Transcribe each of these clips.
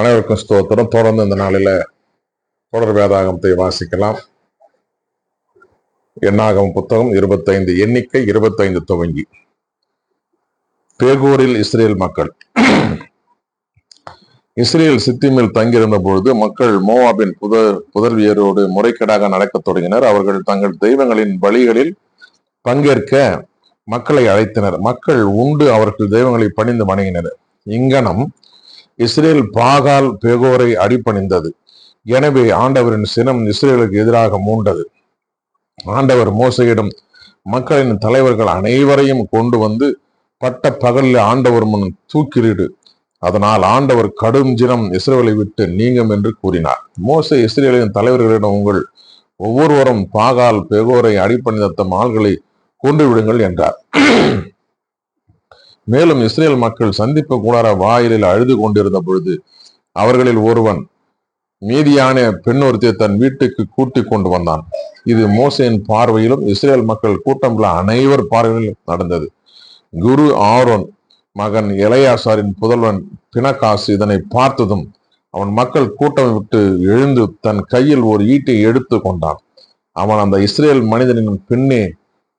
அனைவருக்கும் ஸ்தோத்திரம். தொடர்ந்து இந்த நாளில தொடர் வேதாகமத்தை வாசிக்கலாம். எண்ணாகமம் புத்தகம் 25 எண்ணிக்கை 25 துவங்கி. பேகோரில் இஸ்ரேல் மக்கள். இஸ்ரேல் சித்திமில் தங்கியிருந்த பொழுது மக்கள் மோவாபின் புதல்வியரோடு முறைகேடாக நடக்கத் தொடங்கினர். அவர்கள் தங்கள் தெய்வங்களின் பலிகளில் பங்கேற்க மக்களை அழைத்தனர். மக்கள் உண்டு அவர்கள் தெய்வங்களை பணிந்து வணங்கினர். இங்கனம் இஸ்ரேல் பாகால் பேகோரை அடிபணிந்தது. எனவே ஆண்டவரின் சினம் இஸ்ரேலுக்கு எதிராக மூண்டது. ஆண்டவர் மோசையிடம் மக்களின் தலைவர்கள் அனைவரையும் கொண்டு வந்து பட்ட பகலில் ஆண்டவர் முன் தூக்கிலிடு, அதனால் ஆண்டவர் கடும் ஜினம் இஸ்ரேலை விட்டு நீங்கும் என்று கூறினார். மோசே இஸ்ரேலின் தலைவர்களிடம், உங்கள் ஒவ்வொருவரும் பாகால் பேகோரை அடிபணிந்த தம் ஆள்களை கொண்டு விடுங்கள் என்றார். மேலும் இஸ்ரேல் மக்கள் சந்திப்பு கூடார வாயிலில் அழுது கொண்டிருந்த பொழுது அவர்களில் ஒருவன் மீதியான பெண்ணொருத்தியை தன் வீட்டுக்கு கூட்டி கொண்டு வந்தான். இது மோசேயின் பார்வையிலும் இஸ்ரேல் மக்கள் கூட்டம் அனைவர் பார்வையிலும் நடந்தது. குரு ஆரோன் மகன் எலையாசாரின் புதல்வன் பினகாசு இதனை பார்த்ததும் அவன் மக்கள் கூட்டம் விட்டு எழுந்து தன் கையில் ஒரு ஈட்டை எடுத்து கொண்டான். அவன் அந்த இஸ்ரேல் மனிதனின் பின்னே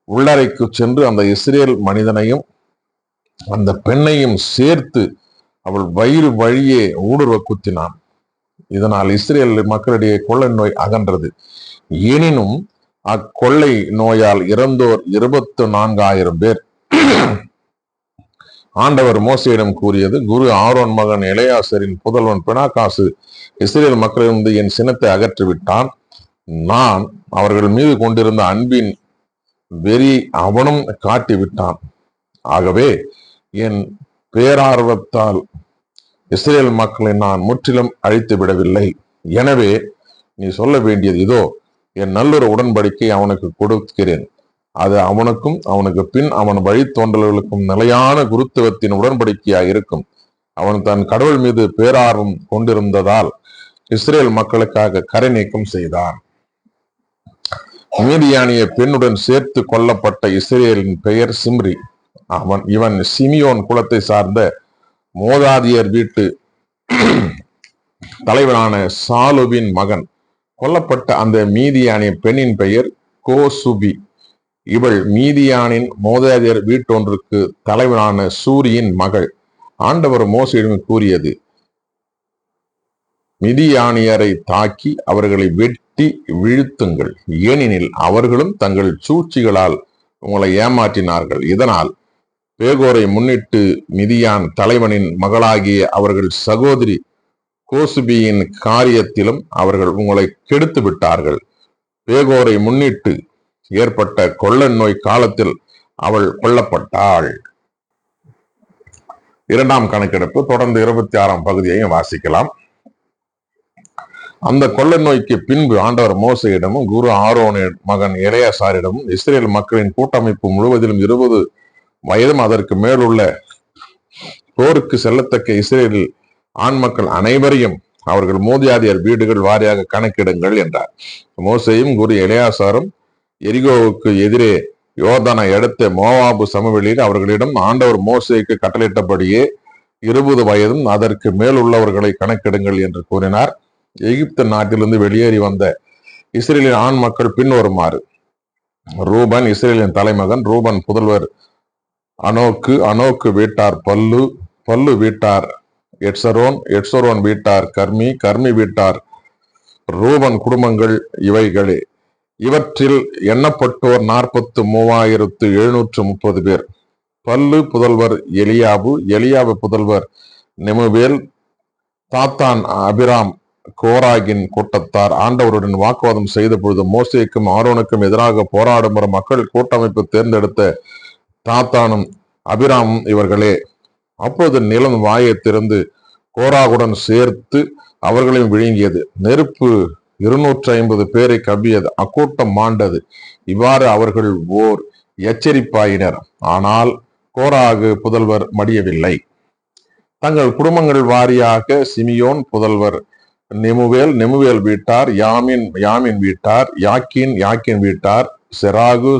உள்ளறைக்கு சென்று அந்த இஸ்ரேல் மனிதனையும் அந்த பெண்ணையும் சேர்த்து அவள் வயிறு வழியே ஊடுருவ குத்தினான். இதனால் இஸ்ரேல் மக்களிடையே கொள்ளை நோய் அகன்றது. எனினும் அக்கொள்ளை நோயால் இறந்தோர் 24,000 பேர். ஆண்டவர் மோசையிடம் கூறியது, குரு ஆரோன் மகன் எலையாசரின் புதல்வன் பினாகாசு இஸ்ரேல் மக்களிலிருந்து என் சினத்தை அகற்றிவிட்டான். நான் அவர்கள் மீது கொண்டிருந்த அன்பின் வெறி அவனும் காட்டிவிட்டான். ஆகவே என் பேரார்வத்தால் இஸ்ரேல் மக்களை நான் முற்றிலும் அழித்து விடவில்லை. எனவே நீ சொல்ல வேண்டியது இதோ, என் நல்லொரு உடன்படிக்கை அவனுக்கு கொடுக்கிறேன். அது அவனுக்கும் அவனுக்கு பின் அவன் வழித்தோன்றல்களுக்கும் நிலையான குருத்துவத்தின் உடன்படிக்கையாய் இருக்கும். அவன் தன் கடவுள் மீது பேரார்வம் கொண்டிருந்ததால் இஸ்ரேல் மக்களுக்காக கரை நீக்கம் செய்தான். மீதியானிய பெண்ணுடன் சேர்த்து கொல்லப்பட்ட இஸ்ரேலின் பெயர் சிம்ரி. இவன் சிமியோன் குலத்தை சார்ந்த மோதாதியர் வீட்டு தலைவரான சாலுவின் மகன். கொல்லப்பட்ட அந்த மீதியானிய பெண்ணின் பெயர் கோசுபி. இவள் மீதியானின் மோதாதியர் வீட்டொன்றுக்கு தலைவரான சூரியின் மகள். ஆண்டவர் மோசையிடம் கூறியது, மிதியானியரை தாக்கி அவர்களை வெட்டி வீழ்த்துங்கள், ஏனெனில் அவர்களும் தங்கள் சூழ்ச்சிகளால் உங்களை ஏமாற்றினார்கள். இதனால் பேகோரை முன்னிட்டு மிதியான் தலைவனின் மகளாகிய அவர்கள் சகோதரி கோசுபியின் காரியத்திலும் அவர்கள் உங்களை கெடுத்து விட்டார்கள். பேகோரை முன்னிட்டு ஏற்பட்ட கொள்ளை நோய் காலத்தில் அவள் கொல்லப்பட்டாள். 2ஆம் கணக்கெடுப்பு தொடர்ந்து 26ஆம் பகுதியையும் வாசிக்கலாம். அந்த கொள்ளை நோய்க்கு பின்பு ஆண்டவர் மோசையிடமும் குரு ஆரோனின் மகன் எலையாசாரிடமும் இஸ்ரேல் மக்களின் கூட்டமைப்பு முழுவதிலும் 20 வயதும் அதற்கு மேலுள்ள போருக்கு செல்லத்தக்க இஸ்ரேலில் ஆண் மக்கள் அனைவரையும் அவர்கள் மோதியாதியர் வீடுகள் வாரியாக கணக்கிடுங்கள் என்றார். மோசையும் குரு எலையாசாரும் எரிகோவுக்கு எதிரே யோர்தானை அடுத்த மோவாபு சமவெளியில் அவர்களிடம் ஆண்டவர் மோசேக்கு கட்டளையிட்டபடியே 20 வயதும் அதற்கு மேல் உள்ளவர்களை கணக்கிடுங்கள் என்று கூறினார். எகிப்து நாட்டிலிருந்து வெளியேறி வந்த இஸ்ரேலின் ஆண் மக்கள் பின்வருமாறு: ரூபன் இஸ்ரேலின் தலைமகன். ரூபன் புதல்வர் அனோக்கு வீட்டார் பல்லு வீட்டார் எட்சரோன் வீட்டார் கர்மி வீட்டார். ரூபன் குடும்பங்கள் இவைகளே. இவற்றில் எண்ணப்பட்டோர் 43,730 பேர். பல்லு புதல்வர் எலியாபு புதல்வர் நெமுவேல், தாத்தான், அபிராம், கோராகின் கூட்டத்தார். ஆண்டவருடன் வாக்குவாதம் செய்த பொழுது மோசேக்கும் ஆரோனுக்கும் எதிராக போராடும் மக்கள் கூட்டமைப்பு தேர்ந்தெடுத்த தாத்தானும் அபிராமும் இவர்களே. அப்போது நிலம் வாயை திறந்து கோராகுடன் சேர்த்து அவர்களையும் விழுங்கியது. நெருப்பு 250 பேரை கவ்வியது. அக்கூட்டம் மாண்டது. இவ்வாறு அவர்கள் ஓர் எச்சரிப்பாயினர். ஆனால் கோராகு புதல்வர் மடியவில்லை. தங்கள் குடும்பங்கள் வாரியாக சிமியோன் புதல்வர் நெமுவேல் வீட்டார், யாமின் வீட்டார், யாக்கின் வீட்டார்,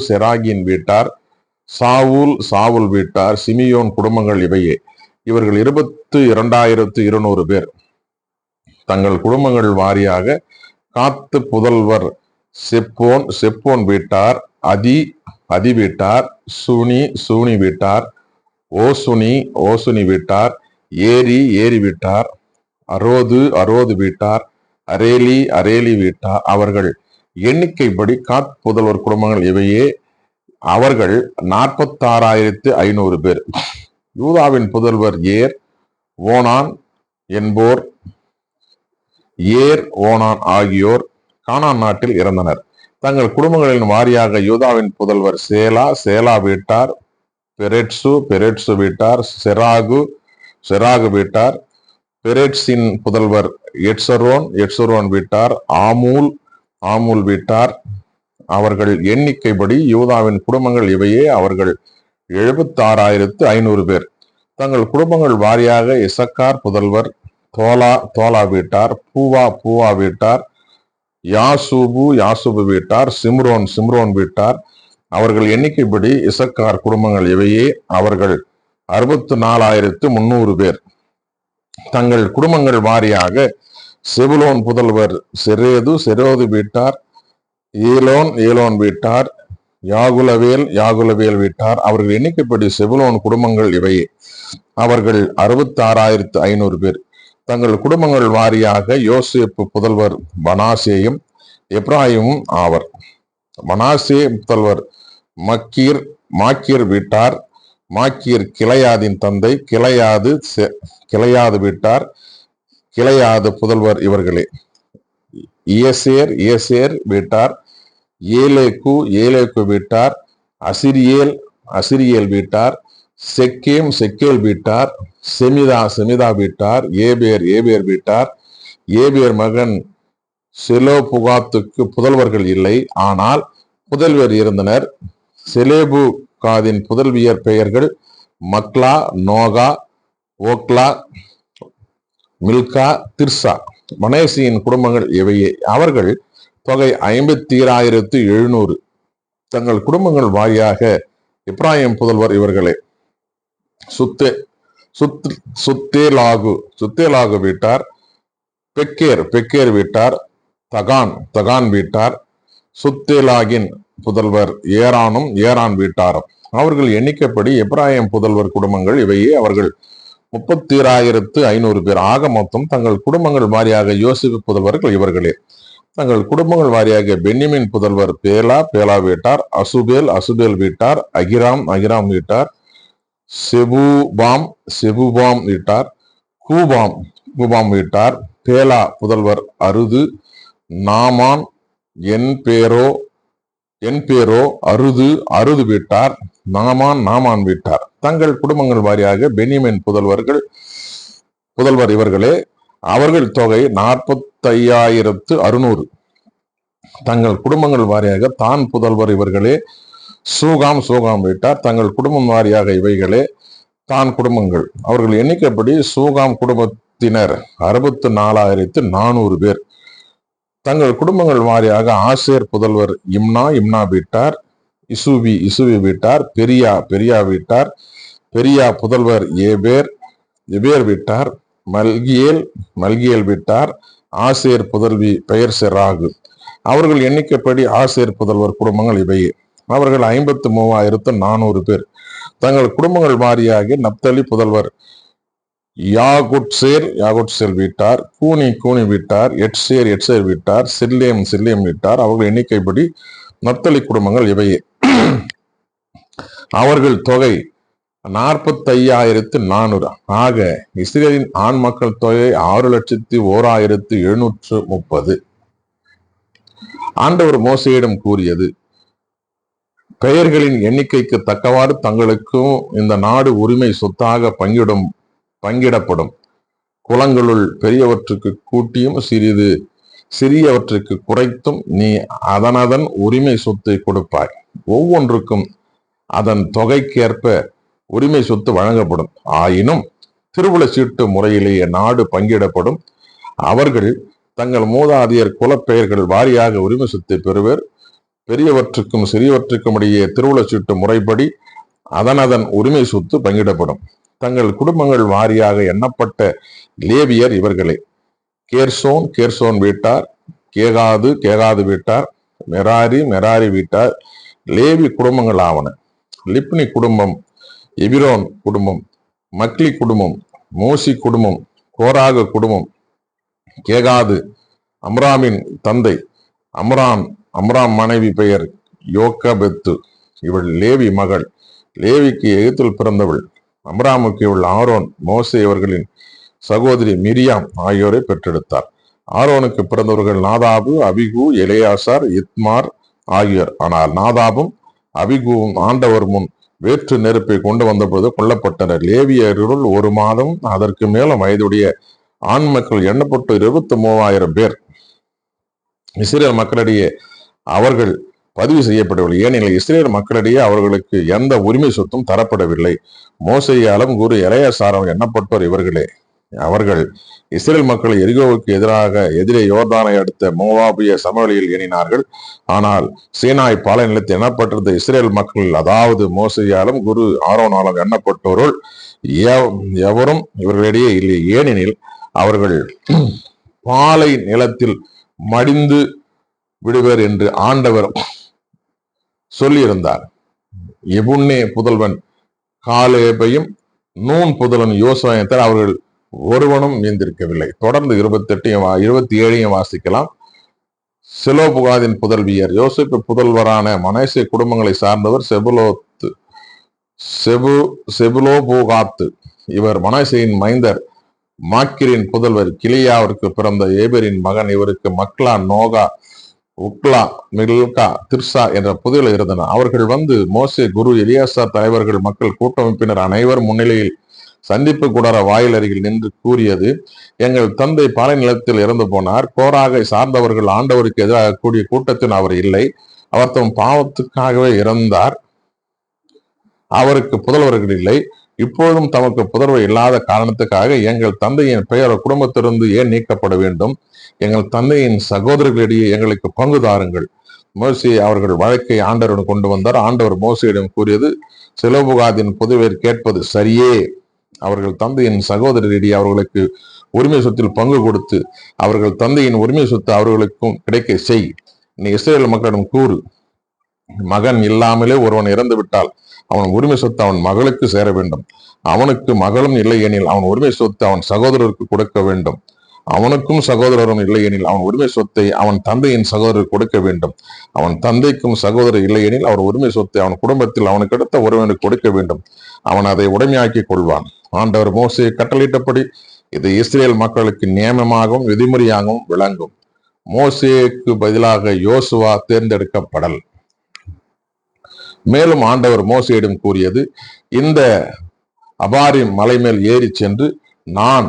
செராகின் வீட்டார், சாவுல் வீட்டார். சிமியோன் குடும்பங்கள் இவையே. இவர்கள் 22,200 பேர். தங்கள் குடும்பங்கள் வாரியாக காத்து புதல்வர் செப்போன் வீட்டார், அதி வீட்டார், சூனி வீட்டார், ஓசுனி வீட்டார், ஏரி வீட்டார், அரோது வீட்டார், அரேலி வீட்டார். அவர்கள் எண்ணிக்கைப்படி காத் புதல்வர் குடும்பங்கள் இவையே. அவர்கள் 46,500 பேர். யூதாவின் புதல்வர் ஓனான் என்போர் ஓனான் ஆகியோர் கானான் நாட்டில் இறந்தனர். தங்கள் குடும்பங்களின் வாரியாக யூதாவின் புதல்வர் சேலா வீட்டார், பெரெட்சு வீட்டார், செராகு வீட்டார், பெரெட்ஸின் புதல்வர் எட்சரோன் வீட்டார், ஆமூல் வீட்டார். அவர்கள் எண்ணிக்கைப்படி யூதாவின் குடும்பங்கள் இவையே. அவர்கள் 76,500 பேர். தங்கள் குடும்பங்கள் வாரியாக இசக்கார் புதல்வர் தோலா வீட்டார், பூவா வீட்டார், யாசூபு வீட்டார், சிம்ரோன் வீட்டார். அவர்கள் எண்ணிக்கைப்படி இசக்கார் குடும்பங்கள் இவையே. அவர்கள் 64,300 பேர். தங்கள் குடும்பங்கள் வாரியாக செபுலோன் புதல்வர் செரோது வீட்டார், ஏலோன் வீட்டார், யாகுலவேல் வீட்டார். அவர்கள் எண்ணிக்கைப்படி செபுலோன் குடும்பங்கள் இவையே. அவர்கள் 66,500 பேர். தங்கள் குடும்பங்கள் வாரியாக யோசேப்பு புதல்வர் மனாசேயும் எப்ராயிமும் ஆவர். மனாசே புதல்வர் மாக்கீர் வீட்டார். மாக்கீர் கிளையாதின் தந்தை. கிளையாது வீட்டார். கிளையாது புதல்வர் இவர்களே. ஏசேர் வீட்டார், ஏலேக்கு வீட்டார், அசிரியேல் வீட்டார், செக்கேல் வீட்டார், செமிதா வீட்டார், ஏபேர் வீட்டார். ஏபேர் மகன் செலோபுகாத்துக்கு புதல்வர்கள் இல்லை, ஆனால் புதல்வர் இருந்தனர். செலேபுகாதின் புதல்வியர் பெயர்கள் மக்லா, நோகா, ஓக்லா, மில்கா, திர்சா. மனேசியின் குடும்பங்கள் இவையே. அவர்கள் தொகை 51,700. தங்கள் குடும்பங்கள் வாரியாக எப்ராயிம் புதல்வர் இவர்களே. சுத்தேலாகு வீட்டார், பெக்கேர் வீட்டார், தகான் வீட்டார். சுத்தேலாகின் புதல்வர் ஏரான் வீட்டாரும். அவர்கள் எண்ணிக்கைப்படி எப்ராயிம் புதல்வர் குடும்பங்கள் இவையே. அவர்கள் 36,500 பேர். ஆக மொத்தம் தங்கள் குடும்பங்கள் வாரியாக யோசிப்பு புதல்வர்கள் இவர்களே. தங்கள் குடும்பங்கள் வாரியாக பென்யமின் புதல்வர் பேலா வீட்டார், அசுபேல் வீட்டார், அகிராம் வீட்டார், செபுபாம் வீட்டார், கூபாம் வீட்டார். பேலா புதல்வர் நாமான், என்பேரோ அருது வீட்டார், நாமான் வீட்டார். தங்கள் குடும்பங்கள் வாரியாக பென்யமின் புதல்வர் இவர்களே. அவர்கள் தொகை 45,600. தங்கள் குடும்பங்கள் வாரியாக தான் புதல்வர் இவர்களே. சூகாம் வீட்டார். தங்கள் குடும்பம் வாரியாக இவைகளே தான் குடும்பங்கள். அவர்கள் எண்ணிக்கைப்படி சூகாம் குடும்பத்தினர் 64,400 பேர். தங்கள் குடும்பங்கள் வாரியாக ஆசேர் புதல்வர் இம்னா வீட்டார், இசுவி வீட்டார், பெரியா வீட்டார். பெரியா புதல்வர் எபேர் வீட்டார், மல்கியேல் வீட்டார். ஆசேர் புதல்வி பெயர் செராகு. அவர்கள் எண்ணிக்கைப்படி ஆசேர் புதல்வர் குடும்பங்கள் இவையே. அவர்கள் 53,400 பேர். தங்கள் குடும்பங்கள் வாரியாக நப்தலி புதல்வர் யாகுட்சேல் வீட்டார், கூனி வீட்டார், எட்சேர் வீட்டார், சில்லேம் வீட்டார். அவர்கள் எண்ணிக்கைப்படி நப்தலி குடும்பங்கள் இவையே. அவர்கள் தொகை 45,400. ஆக இஸ்ரேலின் ஆண் மக்கள் தொகை 6,01,730. ஆண்டவர் மோசேயிடம் கூறியது, பெயர்களின் எண்ணிக்கைக்கு தக்கவாறு தங்களுக்கும் இந்த நாடு உரிமை சொத்தாக பங்கிடப்படும். குலங்களுள் பெரியவற்றுக்கு கூட்டியும் சிறியவற்றுக்கு குறைத்தும் நீ அதனதன் உரிமை சொத்தை கொடுப்பாய். ஒவ்வொன்றுக்கும் அதன் தொகைக்கேற்ப உரிமை சொத்து வழங்கப்படும். ஆயினும் திருவுள சீட்டு முறையிலேயே நாடு பங்கிடப்படும். அவர்கள் தங்கள் மூதாதையர் குலப்பெயர்கள் வாரியாக உரிமை சொத்தை பெறுவர். பெரியவற்றுக்கும் சிறியவற்றுக்கும் இடையே திருவுள சீட்டு முறைப்படி அதனதன் உரிமை சொத்து பங்கிடப்படும். தங்கள் குடும்பங்கள் வாரியாக எண்ணப்பட்ட லேவியர் இவர்களே. கேர்சோன் வீட்டார், கேகாது வீட்டார், மெராரி வீட்டார், லேவி குடும்பங்கள் ஆவன. லிப்னி குடும்பம், எபிரோன் குடும்பம், மக்லி குடும்பம், மோசி குடும்பம், கோராகு குடும்பம், கேகாது அம்ராமின் தந்தை. அம்ராம் மனைவி பெயர் யோக்கபெத்து, இவள் லேவி மகள். லேவிக்கு எகிப்தில் பிறந்தவள். அம்ராமுக்கு இவள் ஆரோன், மோசே இவர்களின் சகோதரி மிரியாம் ஆகியோரை பெற்றெடுத்தார். ஆரோனுக்கு பிறந்தவர்கள் நாதாபு, அபிகு, எலேயாசார், இத்மார் ஆகியோர். ஆனால் நாதாபும் அபிகுவும் ஆண்டவர் முன் வேற்று நெருப்பை கொண்டு வந்தபோது கொல்லப்பட்டனர். லேவியருள் 1 மாதம் அதற்கு மேலும் வயதுடைய ஆண் மக்கள் எண்ணப்பட்டு 23,000 பேர். இஸ்ரேல் மக்களிடையே அவர்கள் பதிவு செய்யப்படவில்லை. ஏனெனில் இஸ்ரேல் மக்களிடையே அவர்களுக்கு எந்த உரிமை சொத்தும் தரப்படவில்லை. மோசேயாலும் குரு எலேயாசாரும் எண்ணப்பட்டோர் இவர்களே. அவர்கள் இஸ்ரேல் மக்களை எரிகோவுக்கு எதிரே யோர்தானை அடுத்த மோவாபிய சமவெளியில் எண்ணினார்கள். ஆனால் சீனாய் பாலை நிலத்தில் எண்ணப்பட்டிருந்த இஸ்ரேல் மக்கள், அதாவது மோசேயாலும் குரு ஆரோனாலும் எண்ணப்பட்டோருள் எவரும் இவர்களிடையே இல்லை. ஏனெனில் அவர்கள் பாலை நிலத்தில் மடிந்து விடுவர் என்று ஆண்டவர் சொல்லியிருந்தார். எபுன்னே புதல்வன் காலேபையும் நூன் புதல்வன் யோசுவாவையும் அவர்கள் ஒருவனும் மீந்திருக்கவில்லை. தொடர்ந்து 27 வாசிக்கலாம். செலோபுகாதின் புதல்வியர். யோசேப்பு புதல்வரான மனேசே குடும்பங்களை சார்ந்தவர் செபுலோபுகாத்து. இவர் மனேசேயின் மைந்தர். மாக்கிரின் புதல்வர் கிளியாவிற்கு பிறந்த ஏபரின் மகன். இவருக்கு மக்லா, நோகா, உக்லா, மில்கா, திர்சா என்ற புதில் இருந்தனர். அவர்கள் வந்து மோசே, குரு, எலியாசா தலைவர்கள், மக்கள் கூட்டமைப்பினர் அனைவர் முன்னிலையில் சந்திப்பு கூடார வாயில் அருகில் நின்று கூறியது: எங்கள் தந்தை பாலை நிலத்தில் இறந்து போனார். கோராகை சார்ந்தவர்கள் ஆண்டவருக்கு எதிராக கூடிய கூட்டத்தில் அவர் இல்லை. அவர் தம் பாவத்துக்காகவே இறந்தார். அவருக்கு புதல்வர்கள் இல்லை. இப்பொழுதும் தமக்கு புதல்வர் இல்லாத காரணத்துக்காக எங்கள் தந்தையின் பெயர் குடும்பத்திலிருந்து ஏன் நீக்கப்பட வேண்டும்? எங்கள் தந்தையின் சகோதரர்களிடையே எங்களுக்கு பங்கு தாருங்கள். மோசே அவர்கள் வழக்கை ஆண்டவரிடம் கொண்டு வந்தார். ஆண்டவர் மோசையிடம் கூறியது: செலோபுகாதின் புதல்வர் கேட்பது சரியே. அவர்கள் தந்தையின் சகோதரரிடையே அவர்களுக்கு உரிமை சொத்தில் பங்கு கொடுத்து அவர்கள் தந்தையின் உரிமை சொத்து அவர்களுக்கும் கிடைக்க செய். நீ இஸ்ரேல் மக்களிடம் கூறு: மகன் இல்லாமலே ஒருவன் இறந்து விட்டால் அவன் உரிமை சொத்து அவன் மகளுக்கு சேர வேண்டும். அவனுக்கு மகளும் இல்லை எனில் அவன் உரிமை சொத்து அவன் சகோதரருக்கு கொடுக்க வேண்டும். அவனுக்கும் சகோதரரும் இல்லை எனில் அவன் உரிமை சொத்தை அவன் தந்தையின் சகோதரர் கொடுக்க வேண்டும். அவன் தந்தைக்கும் சகோதரர் இல்லை எனில் அவர் உரிமை சொத்தை அவன் குடும்பத்தில் அவனுக்கு அடுத்த ஒருவனுக்கு கொடுக்க வேண்டும். அவன் அதை உடைமையாக்கி கொள்வான். ஆண்டவர் மோசே கட்டளையிட்டபடி இது இஸ்ரேல் மக்களுக்கு நியமமாகவும் விதிமுறையாகவும் விளங்கும். மோசேக்கு பதிலாக யோசுவா தேர்ந்தெடுக்கப்படல். மேலும் ஆண்டவர் மோசேயிடம் கூறியது: இந்த அபாரிம் மலை மேல் ஏறி சென்று நான்